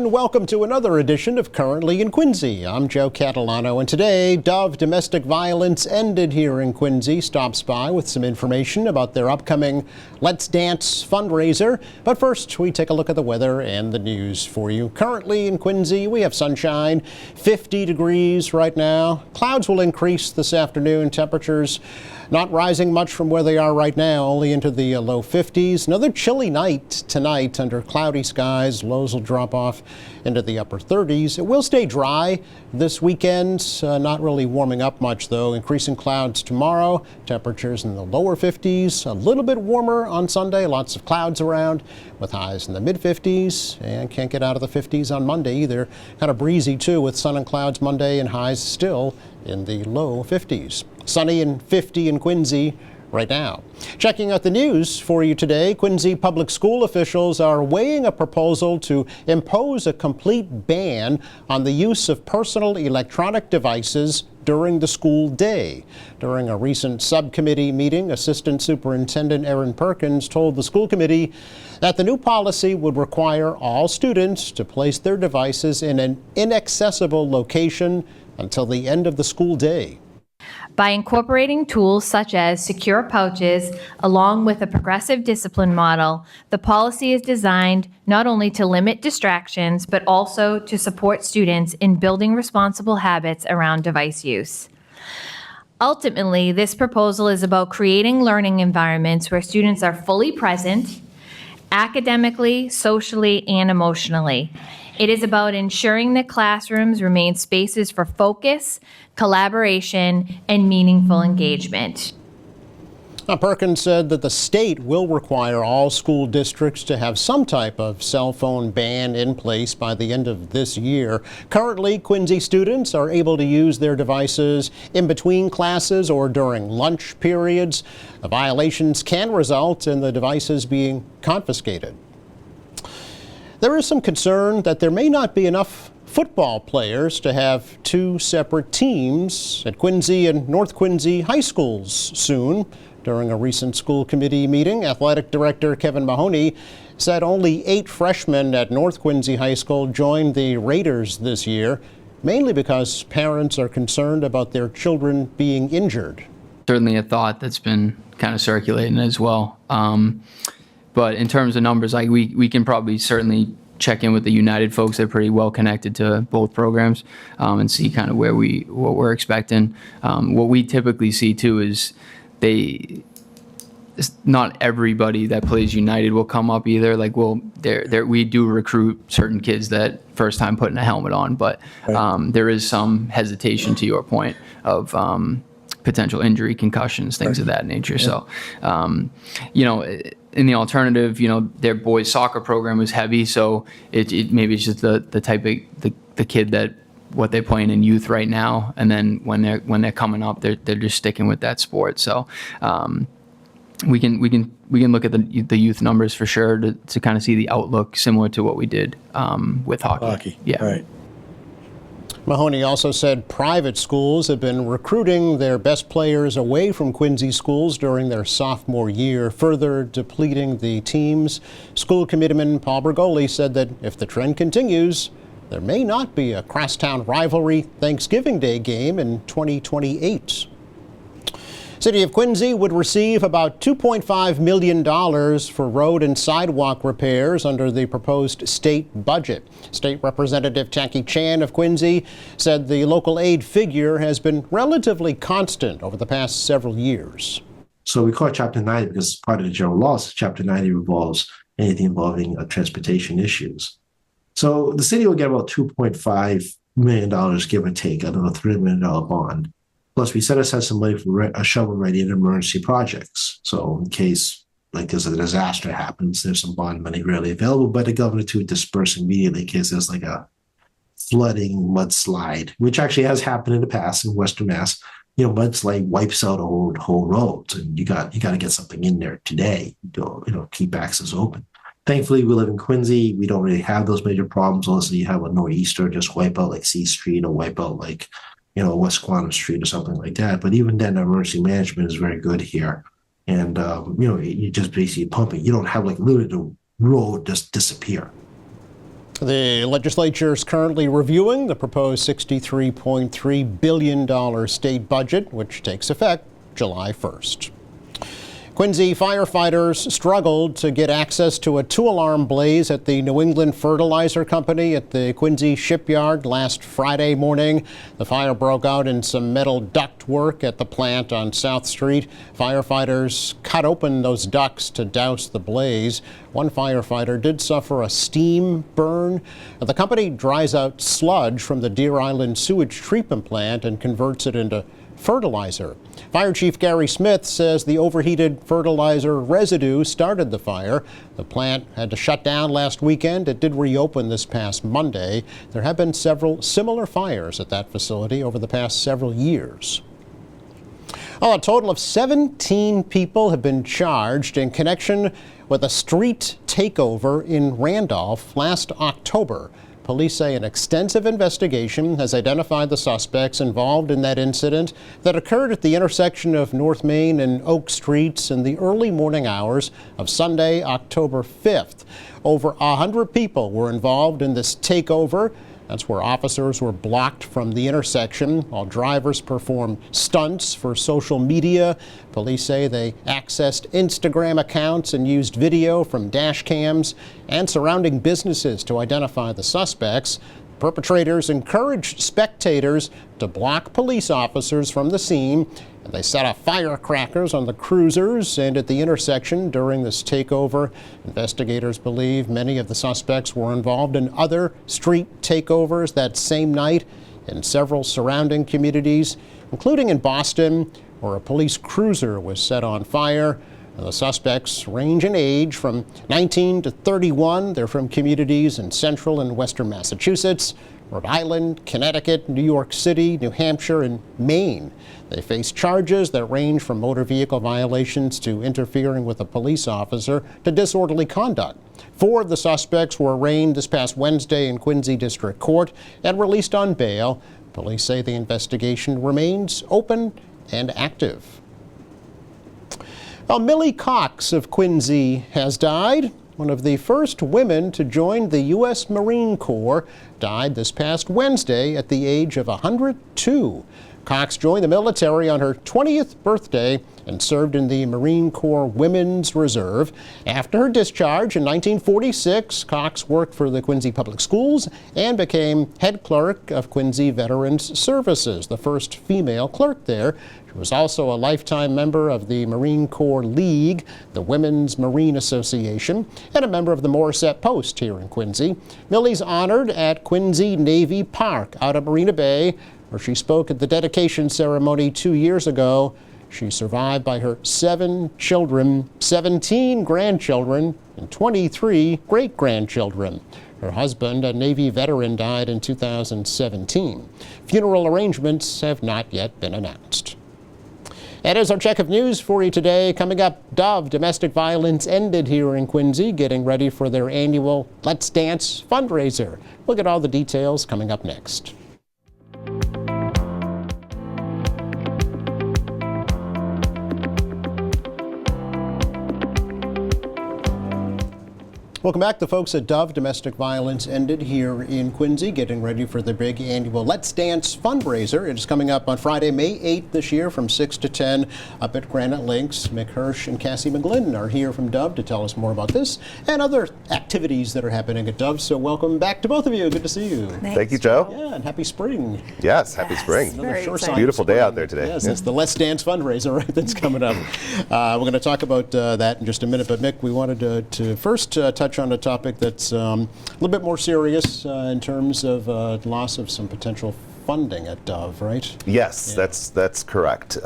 and welcome to another edition of Currently in Quincy. I'm Joe Catalano, and today, Dove Domestic Violence Ended Here in Quincy stops by with some information about their upcoming Let's Dance fundraiser. But first, we take a look at the weather and the news for you. Currently in Quincy, we have sunshine, 50 degrees right now. Clouds will increase this afternoon. Temperatures not rising much from where they are right now, only into the low 50s. Another chilly night tonight under cloudy skies. Lows will drop off into the upper 30s. It will stay dry this weekend. Not really warming up much, though. Increasing clouds tomorrow. Temperatures in the lower 50s. A little bit warmer on Sunday. Lots of clouds around with highs in the mid-50s. And can't get out of the 50s on Monday either. Kind of breezy, too, with sun and clouds Monday and highs still in the low 50s. Sunny and 50 in Quincy right now. Checking out the news for you today, Quincy public school officials are weighing a proposal to impose a complete ban on the use of personal electronic devices during the school day. During a recent subcommittee meeting, Assistant Superintendent Erin Perkins told the school committee that the new policy would require all students to place their devices in an inaccessible location until the end of the school day. By incorporating tools such as secure pouches along with a progressive discipline model, the policy is designed not only to limit distractions, but also to support students in building responsible habits around device use. Ultimately, this proposal is about creating learning environments where students are fully present, academically, socially, and emotionally. It is about ensuring that classrooms remain spaces for focus, collaboration, and meaningful engagement. Now, Perkins said that the state will require all school districts to have some type of cell phone ban in place by the end of this year. Currently, Quincy students are able to use their devices in between classes or during lunch periods. The violations can result in the devices being confiscated. There is some concern that there may not be enough football players to have two separate teams at Quincy and North Quincy high schools soon. During a recent school committee meeting, Athletic Director Kevin Mahoney said only 8 freshmen at North Quincy High School joined the Raiders this year, mainly because parents are concerned about their children being injured. Certainly a thought that's been kind of circulating as well. But in terms of numbers, like we can probably certainly check in with the United folks. They're pretty well connected to both programs and see kind of what we're expecting. What we typically see too is not everybody that plays United will come up either. Like we do recruit certain kids that first time putting a helmet on, but there is some hesitation to your point of potential injury, concussions, things of that nature. Yeah. So, in the alternative, their boys soccer program is heavy, so it maybe it's just the type of the kid that what they're playing in youth right now, and then when they're coming up, they're just sticking with that sport. So we can look at the youth numbers for sure to kind of see the outlook similar to what we did with hockey. Yeah. Right. Mahoney also said private schools have been recruiting their best players away from Quincy schools during their sophomore year, further depleting the teams. School committeeman Paul Bergoli said that if the trend continues, there may not be a crosstown rivalry Thanksgiving Day game in 2028. City of Quincy would receive about $2.5 million for road and sidewalk repairs under the proposed state budget. State Representative Jackie Chan of Quincy said the local aid figure has been relatively constant over the past several years. So we call it Chapter 90 because part of the general laws, Chapter 90 involves anything involving transportation issues. So the city will get about $2.5 million, give or take, out of a $3 million bond. Plus, we set aside some money for a shovel-ready and emergency projects. So in case there's a disaster happens, there's some bond money readily available by the governor to disperse immediately in case there's like a flooding mudslide, which actually has happened in the past in Western Mass. Mudslide wipes out whole roads, and you got to get something in there today to keep access open. Thankfully, we live in Quincy. We don't really have those major problems unless you have a nor'easter just wipe out like C Street or wipe out like West Quantum Street or something like that. But even then, emergency management is very good here. And, you just basically pump it. You don't have literally the road just disappear. The legislature is currently reviewing the proposed $63.3 billion state budget, which takes effect July 1st. Quincy firefighters struggled to get access to a two-alarm blaze at the New England Fertilizer Company at the Quincy shipyard last Friday morning. The fire broke out in some metal duct work at the plant on South Street. Firefighters cut open those ducts to douse the blaze. One firefighter did suffer a steam burn. The company dries out sludge from the Deer Island sewage treatment plant and converts it into fertilizer. Fire Chief Gary Smith says the overheated fertilizer residue started the fire. The plant had to shut down last weekend. It did reopen this past Monday. There have been several similar fires at that facility over the past several years. A total of 17 people have been charged in connection with a street takeover in Randolph last October. Police say an extensive investigation has identified the suspects involved in that incident that occurred at the intersection of North Main and Oak Streets in the early morning hours of Sunday, October 5th. Over 100 people were involved in this takeover. That's where officers were blocked from the intersection while drivers performed stunts for social media. Police say they accessed Instagram accounts and used video from dash cams and surrounding businesses to identify the suspects. Perpetrators encouraged spectators to block police officers from the scene, and they set off firecrackers on the cruisers and at the intersection during this takeover. Investigators believe many of the suspects were involved in other street takeovers that same night in several surrounding communities, including in Boston, where a police cruiser was set on fire. The suspects range in age from 19 to 31. They're from communities in central and western Massachusetts, Rhode Island, Connecticut, New York City, New Hampshire, and Maine. They face charges that range from motor vehicle violations to interfering with a police officer to disorderly conduct. 4 of the suspects were arraigned this past Wednesday in Quincy District Court and released on bail. Police say the investigation remains open and active. Well, Millie Cox of Quincy has died. One of the first women to join the U.S. Marine Corps died this past Wednesday at the age of 102. Cox joined the military on her 20th birthday and served in the Marine Corps Women's Reserve. After her discharge in 1946, Cox worked for the Quincy Public Schools and became head clerk of Quincy Veterans Services, the first female clerk there. She was also a lifetime member of the Marine Corps League, the Women's Marine Association, and a member of the Morissette Post here in Quincy. Millie's honored at Quincy Navy Park out at Marina Bay, where she spoke at the dedication ceremony 2 years ago. She's survived by her 7 children, 17 grandchildren, and 23 great-grandchildren. Her husband, a Navy veteran, died in 2017. Funeral arrangements have not yet been announced. That is our check of news for you today. Coming up, Dove Domestic Violence ended here in Quincy, getting ready for their annual Let's Dance fundraiser. We'll get all the details coming up next. Welcome back. The folks at Dove Domestic Violence ended here in Quincy, getting ready for the big annual Let's Dance fundraiser. It is coming up on Friday, May 8th this year from 6 to 10 up at Granite Links. Mick, Hirsch, and Cassie McGlynn are here from Dove to tell us more about this and other activities that are happening at Dove. So welcome back to both of you. Good to see you. Thank you, Joe. Yeah, and happy spring. Yes, happy spring. Beautiful day out there today. Yes, it's the Let's Dance fundraiser, right, that's coming up. We're going to talk about that in just a minute. But Mick, we wanted to first touch on a topic that's a little bit more serious in terms of loss of some potential funding at Dove, right? Yes, yeah. That's correct.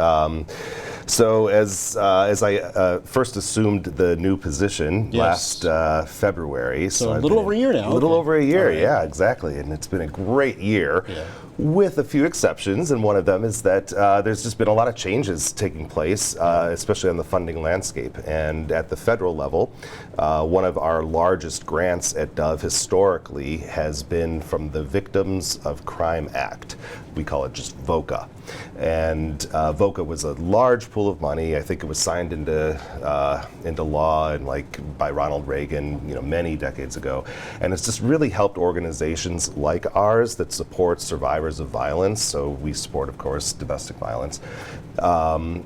So as I first assumed the new position last February, so a little over a year now. A little over a year, yeah, exactly, and it's been a great year. Yeah. with a few exceptions, and one of them is that there's just been a lot of changes taking place, especially on the funding landscape. And at the federal level, one of our largest grants at Dove historically has been from the Victims of Crime Act. We call it just VOCA. And VOCA was a large pool of money. I think it was signed into law and by Ronald Reagan, many decades ago. And it's just really helped organizations like ours that support survivors of violence. So we support, of course, domestic violence. To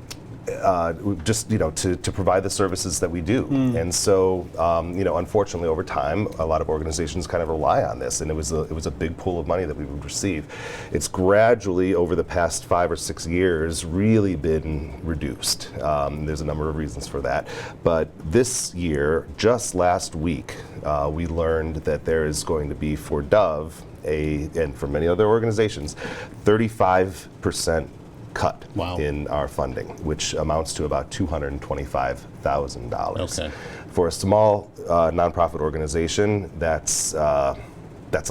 provide the services that we do. And so, unfortunately, over time, a lot of organizations kind of rely on this, and it was a big pool of money that we would receive. It's gradually, over the past 5 or 6 years, really been reduced. There's a number of reasons for that. But this year, just last week, we learned that there is going to be, for Dove, and for many other organizations, 35% cut in our funding, which amounts to about $225,000. Okay. For a small nonprofit organization, that's a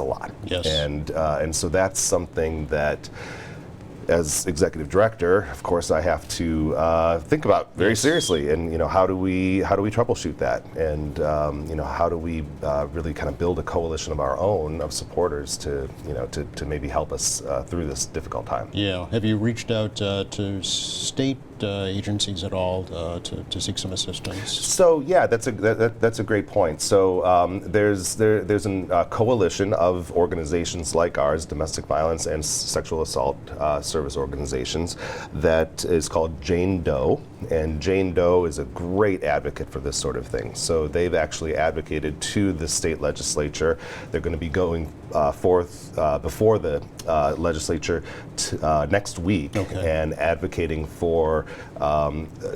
lot. Yes. And so that's something that, as executive director, of course, I have to think about very seriously. And how do we troubleshoot that? And how do we really kind of build a coalition of our own of supporters to maybe help us through this difficult time? Yeah. Have you reached out to state agencies at all to seek some assistance? So yeah, that's a great point. So there's a coalition of organizations like ours, domestic violence and sexual assault service organizations, that is called Jane Doe, and Jane Doe is a great advocate for this sort of thing. So they've actually advocated to the state legislature. They're going to be going forth before the legislature next week and advocating for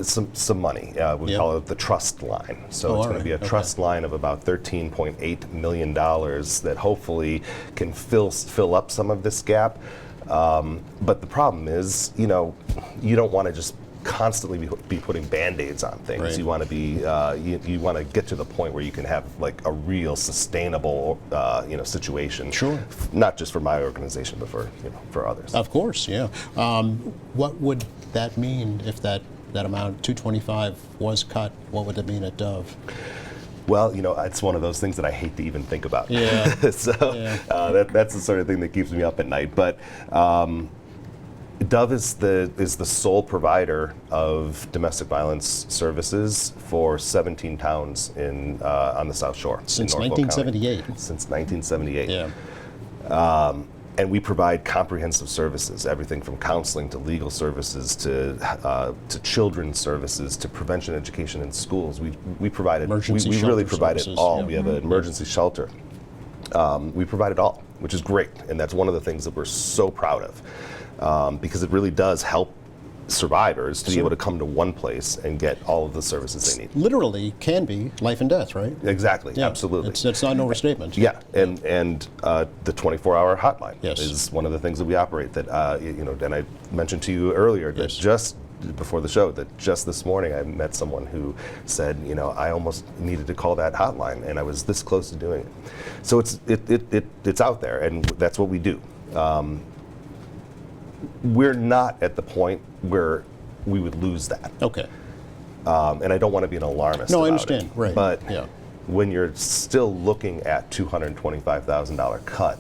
some money. We call it the trust line. So it's going to be a trust line of about $13.8 million that hopefully can fill up some of this gap. But the problem is, you don't want to just constantly be putting Band-Aids on things. Right. You want to be, you want to get to the point where you can have a real sustainable, situation. Sure. Not just for my organization, but for others. Of course, yeah. What would that mean if that amount, 225, was cut? What would that mean at Dove? Well, it's one of those things that I hate to even think about. Yeah. That's the sort of thing that keeps me up at night. But Dove is the sole provider of domestic violence services for 17 towns on the South Shore. Since 1978. Since 1978. Yeah. And we provide comprehensive services, everything from counseling to legal services to children's services to prevention education in schools. We provide it. We really provide it all. We have an emergency shelter. We provide it all, which is great, and that's one of the things that we're so proud of, because it really does help survivors to be able to come to one place and get all of the services they need. Literally can be life and death, right? Exactly, Yeah, absolutely. It's not an overstatement. Yeah, and the 24-hour hotline Yes. is one of the things that we operate. That and I mentioned to you earlier that just before the show that just this morning I met someone who said, I almost needed to call that hotline, and I was this close to doing it. So it's out there, and that's what we do. We're not at the point where we would lose that. Okay. And I don't want to be an alarmist. No, I about understand. it. Right. But yeah. when you're still looking at $225,000 cut,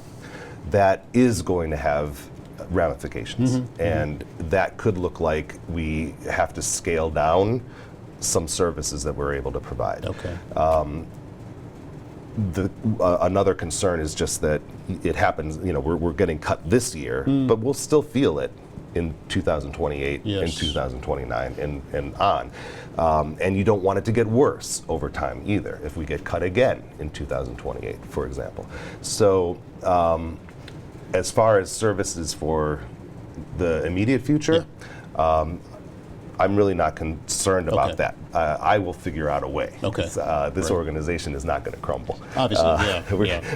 that is going to have ramifications. And that could look like we have to scale down some services that we're able to provide. Okay. Another concern is just that it happens, we're getting cut this year, but we'll still feel it in 2028 and 2029 and on. And you don't want it to get worse over time either if we get cut again in 2028, for example. So as far as services for the immediate future, I'm really not concerned about that. I will figure out a way. Okay. This organization is not going to crumble. Obviously,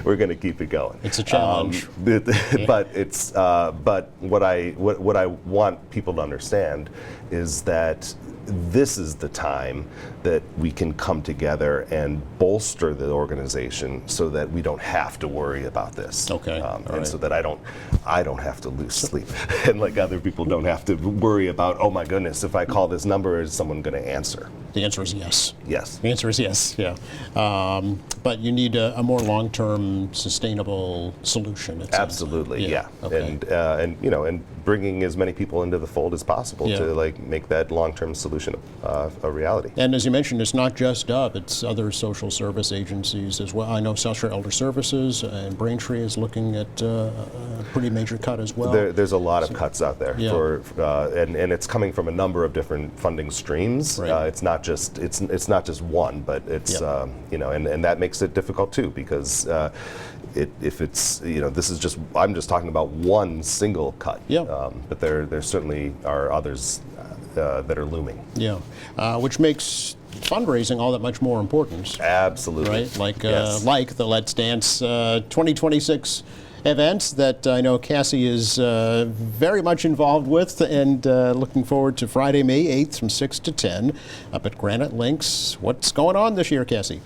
we're going to keep it going. It's a challenge. But it's but what I want people to understand is that this is the time that we can come together and bolster the organization so that we don't have to worry about this. Okay. And so that I don't have to lose sleep, and like other people don't have to worry about, oh my goodness, if I call this number, is someone going to answer? The answer is yes. Yes. The answer is yes, yeah. But you need a more long-term, sustainable solution. It sounds Absolutely, like. yeah. Okay. And bringing as many people into the fold as possible Yeah. to like make that long-term solution a reality. And as you mentioned, it's not just Dove, it's other social service agencies as well. I know South Shore Elder Services and Braintree is looking at a pretty major cut as well. There's a lot of cuts out there, Yeah. and it's coming from a number of different funding streams. Right. It's not just one, but it's Yep. and that makes it difficult too, because if it's this is just, I'm just talking about one single cut. Yeah. But there certainly are others that are looming. Yeah, which makes fundraising all that much more important. Absolutely. Right? Like Yes. like the Let's Dance 2026 events that I know Cassie is very much involved with, and looking forward to Friday, May 8th from 6 to 10 up at Granite Links. What's going on this year, Cassie?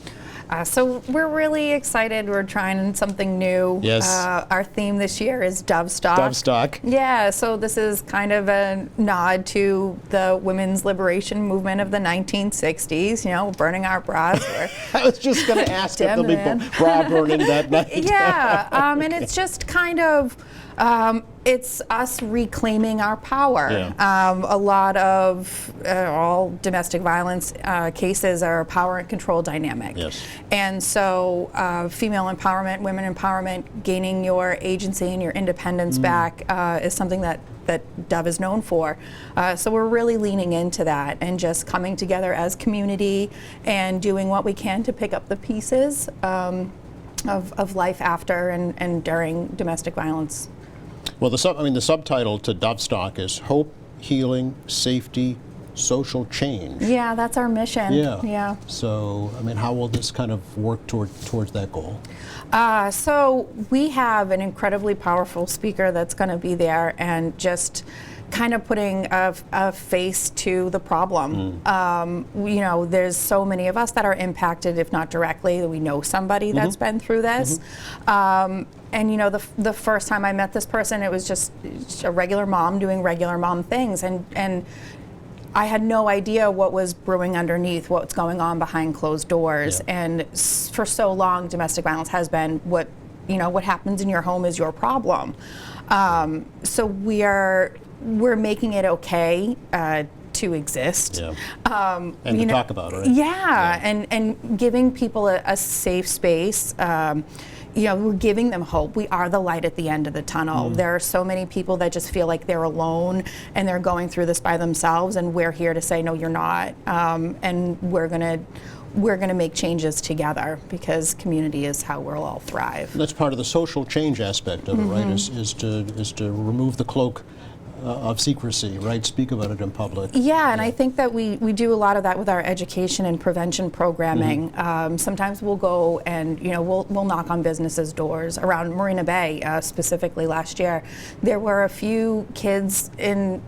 So we're really excited. We're trying something new. Yes. Our theme this year is Dove Stock. Dove Stock. Yeah, so this is kind of a nod to the women's liberation movement of the 1960s, burning our bras. I was just going to ask if there'll be man. bra burning that night. Yeah, and it's just kind of, it's us reclaiming our power. Yeah. A lot of all domestic violence cases are a power and control dynamic. Yes. And so female empowerment, women empowerment, gaining your agency and your independence back is something that Dove is known for. So we're really leaning into that and just coming together as community and doing what we can to pick up the pieces of life after and during domestic violence. Well, the subtitle to Dove Stock is Hope, Healing, Safety, Social Change. Yeah, that's our mission. Yeah. So, how will this kind of work towards that goal? So we have an incredibly powerful speaker that's going to be there and just kind of putting a face to the problem. There's so many of us that are impacted, if not directly, we know somebody that's been through this. And the first time I met this person, it was just a regular mom doing regular mom things, and I had no idea what was brewing underneath, what's going on behind closed doors. Yeah. And for so long, domestic violence has been what happens in your home is your problem. So we're making it okay to exist. Yeah. And to talk about it, right? Yeah. And giving people a safe space. We're giving them hope. We are the light at the end of the tunnel. There are so many people that just feel like they're alone and they're going through this by themselves, and we're here to say, no, you're not. And we're gonna make changes together, because community is how we'll all thrive. That's part of the social change aspect of it, right? Is to remove the cloak of secrecy, right? Speak about it in public. Yeah, and I think that we do a lot of that with our education and prevention programming. Sometimes we'll go and we'll knock on businesses' doors around Marina Bay, specifically last year. There were a few kids in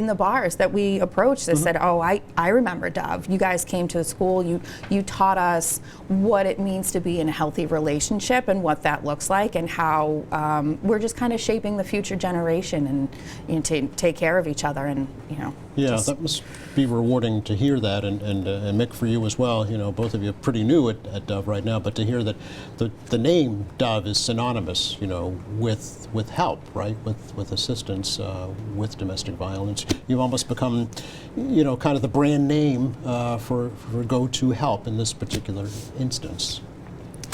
the bars that we approached that said, oh, I remember Dove. You guys came to the school. You taught us what it means to be in a healthy relationship and what that looks like, and how we're just kind of shaping the future generation and to take care of each other and Yeah, that must be rewarding to hear that, and Mick, for you as well. Both of you are pretty new at Dove right now, but to hear that the name Dove is synonymous, with help, right, with assistance with domestic violence. You've almost become, kind of the brand name for go-to help in this particular instance.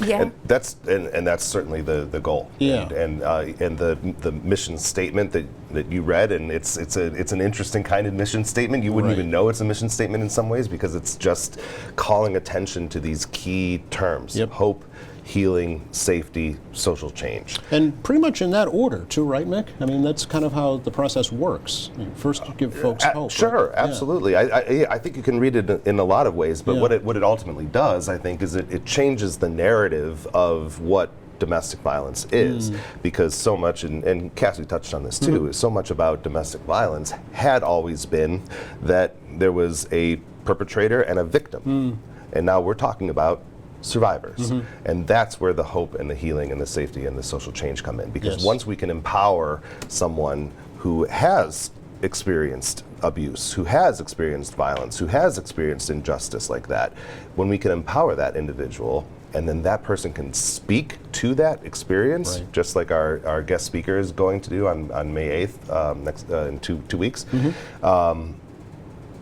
Yeah. And that's certainly the goal. Yeah. And the mission statement that you read, and it's an interesting kind of mission statement. You wouldn't Right. even know it's a mission statement in some ways, because it's just calling attention to these key terms: Yep. hope, healing, safety, social change. And pretty much in that order, too, right, Mick? That's kind of how the process works. First, give folks hope. Sure, right? Yeah. absolutely. I think you can read it in a lot of ways, but Yeah. what it ultimately does, I think, is it changes the narrative of what domestic violence is, because so much, and Cassie touched on this too, so much about domestic violence had always been that there was a perpetrator and a victim. And now we're talking about survivors. And that's where the hope and the healing and the safety and the social change come in. Because once we can empower someone who has experienced abuse, who has experienced violence, who has experienced injustice like that, when we can empower that individual, and then that person can speak to that experience, just like our guest speaker is going to do on May 8th, next in two weeks.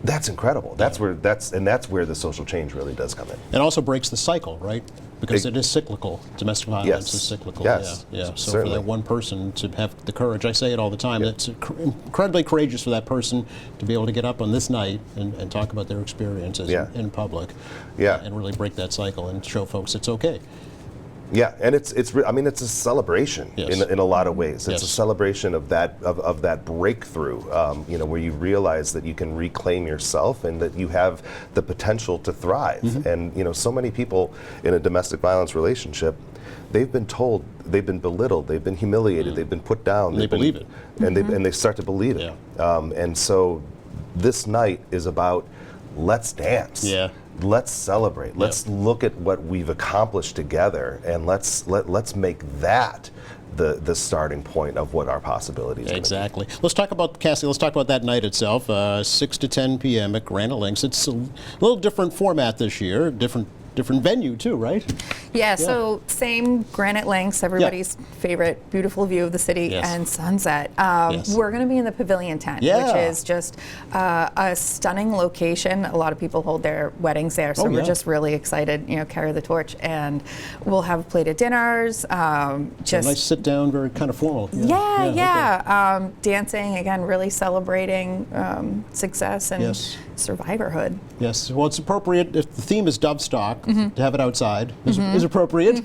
That's incredible. That's where the social change really does come in. And also breaks the cycle, right? Because it is cyclical. Domestic violence is cyclical. Yes. Yeah. So Certainly. for that one person to have the courage, I say it all the time, it's incredibly courageous for that person to be able to get up on this night and talk about their experiences in public. And really break that cycle and show folks it's okay. Yeah, and it's a celebration in a lot of ways. It's a celebration of that breakthrough, where you realize that you can reclaim yourself and that you have the potential to thrive. And so many people in a domestic violence relationship, they've been told, they've been belittled, they've been humiliated, they've been put down. They believe it, and they start to believe it. And so this night is about let's dance. Let's celebrate. Let's look at what we've accomplished together, and let's make that the starting point of what our possibilities are. Exactly. Let's talk about, Cassie, let's talk about that night itself, 6 to 10 p.m. at Granite Links. It's a little different format this year, different venue too, right? Yeah, so same Granite Links, everybody's favorite beautiful view of the city and sunset. We're going to be in the pavilion tent, which is just a stunning location. A lot of people hold their weddings there, so we're just really excited, carry the torch, and we'll have plated dinners. Just a nice sit down, very kind of formal. Dancing, again, really celebrating success and survivorhood. Yes, well, it's appropriate if the theme is Dovestock. To have it outside is appropriate.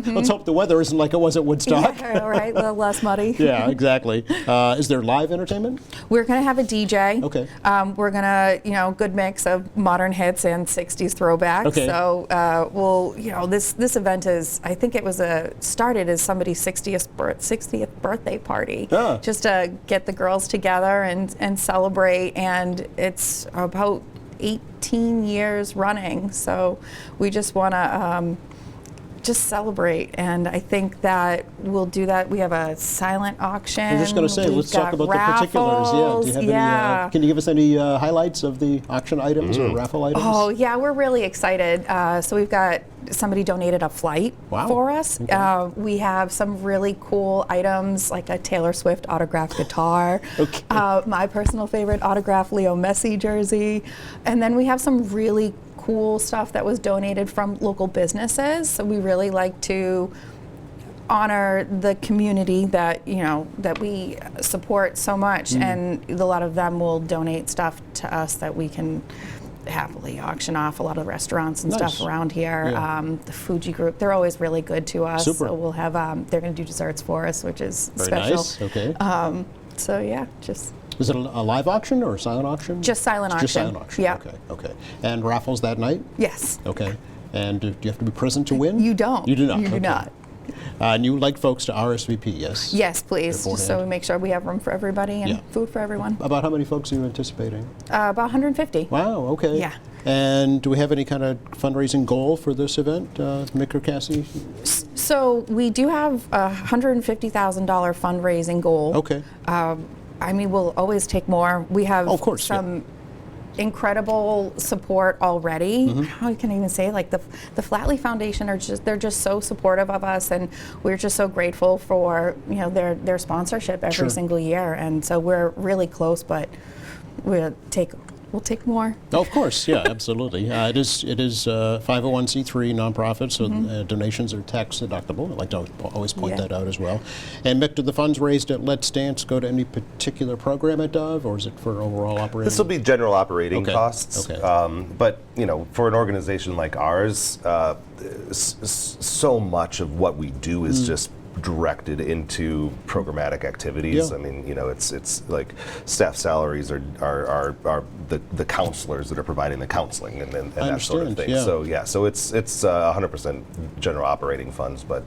Let's hope the weather isn't like it was at Woodstock. Yeah, right, a little less muddy. Yeah, exactly. Is there live entertainment? We're going to have a DJ. Okay. We're going to, good mix of modern hits and 60s throwbacks. Okay. So this event is, I think it was started as somebody's 60th birthday party. Just to get the girls together and celebrate, and it's about 18 years running, so we just want to just celebrate, and I think that we'll do that. We have a silent auction. I was just going to say, let's talk about raffles. the particulars. Do you have any, can you give us any highlights of the auction items or raffle items? Oh yeah, we're really excited. So we've got somebody donated a flight for us. Okay. We have some really cool items like a Taylor Swift autographed guitar, my personal favorite autographed Leo Messi jersey, and then we have some really cool stuff that was donated from local businesses. So we really like to honor the community that that we support so much, and a lot of them will donate stuff to us that we can happily auction off. A lot of the restaurants and stuff around here. The Fuji Group, they're always really good to us. Super. So we'll have they're going to do desserts for us, which is very special. Nice. Okay. So yeah, just. Is it a live auction or a silent auction? Just silent auction. Just silent auction. Yeah. Okay. And raffles that night? Yes. Okay. And do you have to be present to win? You don't. You do not. You do not. And you would like folks to RSVP, yes? Yes, please. Just so we make sure we have room for everybody and food for everyone. About how many folks are you anticipating? About 150. Wow, okay. Yeah. And do we have any kind of fundraising goal for this event, Mick or Cassie? So we do have a $150,000 fundraising goal. Okay. We'll always take more. We have some incredible support already. How can I even say, like the Flatley Foundation they're just so supportive of us, and we're just so grateful for their sponsorship every single year. And so we're really close, but we'll take more. Oh, of course, yeah, absolutely. It is 501c3 nonprofit, so donations are tax deductible. I'd like to always point that out as well. And Mick, do the funds raised at Let's Dance go to any particular program at Dove, or is it for overall operating? This will be general operating costs. Okay. But for an organization like ours, so much of what we do is just directed into programmatic activities. Yeah. I mean, it's like staff salaries are the counselors that are providing the counseling and that sort of understand, thing. yeah. So yeah, so it's 100% general operating funds, but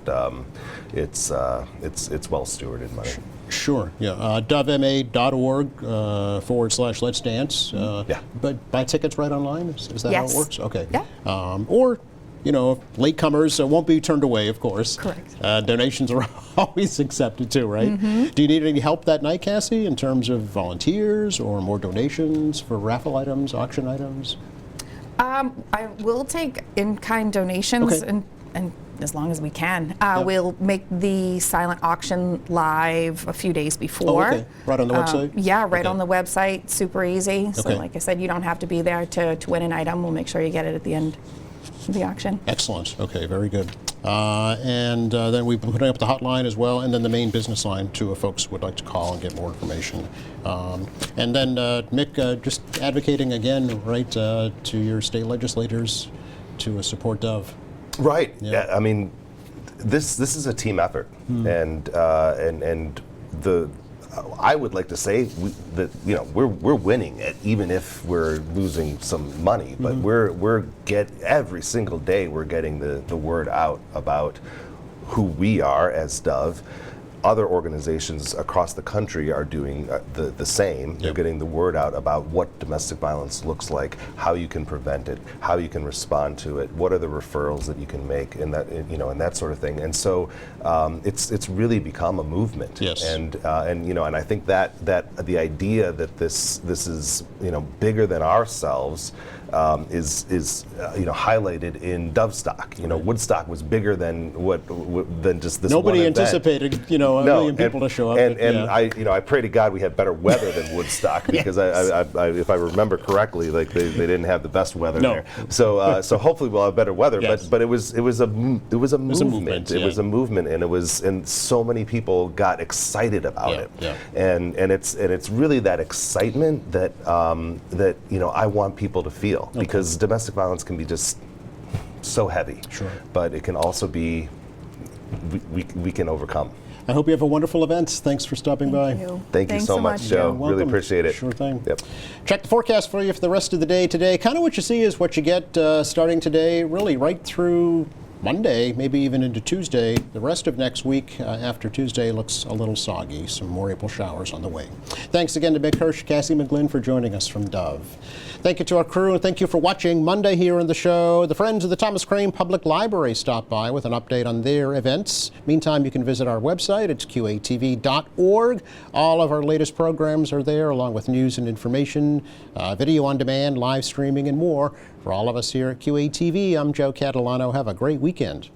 it's well stewarded money. Sure, yeah. dovma.org/Let's Dance. Yeah. But buy tickets right online? Is that how it Yes. works? Okay. Yeah. Or, latecomers won't be turned away, of course. Correct. Donations are always accepted too, right? Do you need any help that night, Cassie, in terms of volunteers or more donations for raffle items, auction items? I will take in-kind donations Okay. and as long as we can. We'll make the silent auction live a few days before. Okay. Right on the website? Yeah, right Okay. on the website. Super easy. So Okay. like I said, you don't have to be there to win an item. We'll make sure you get it at the end of the auction. Excellent. Okay, very good. And then we've been putting up the hotline as well, and then the main business line too, if folks would like to call and get more information. And then Mick, just advocating again, right, to your state legislators to support Dove. Right. Yeah. Yeah. I mean, this is a team effort, and I would like to say that we're winning it, even if we're losing some money. But we're every single day we're getting the word out about who we are as Dove. Other organizations across the country are doing the same. They're getting the word out about what domestic violence looks like, how you can prevent it, how you can respond to it, what are the referrals that you can make, and that sort of thing. And so it's really become a movement. Yes. And I think that the idea that this is bigger than ourselves is highlighted in Dovestock. Woodstock was bigger than than just this. Nobody one event. anticipated, a million people to show up. And yeah. I pray to God we had better weather than Woodstock, because I if I remember correctly, like they didn't have the best weather No. there. So hopefully we'll have better weather. Yes. But it was a movement. It was a movement, and so many people got excited about it. Yeah. And it's really that excitement that I want people to feel, because domestic violence can be just so heavy. Sure. But it can also be we can overcome. I hope you have a wonderful event. Thanks for stopping by. Thank you Thanks so much, Joe. You're Really welcome. appreciate it. Sure thing. Yep. Check the forecast for you for the rest of the day today. Kind of what you see is what you get starting today, really right through Monday, maybe even into Tuesday. The rest of next week after Tuesday looks a little soggy. Some more April showers on the way. Thanks again to Mick, Hirsch, Cassie McGlynn for joining us from Dove. Thank you to our crew, and thank you for watching Monday here on the show. The Friends of the Thomas Crane Public Library stopped by with an update on their events. Meantime, you can visit our website. It's qatv.org. All of our latest programs are there, along with news and information, video on demand, live streaming, and more. For all of us here at QATV, I'm Joe Catalano. Have a great weekend.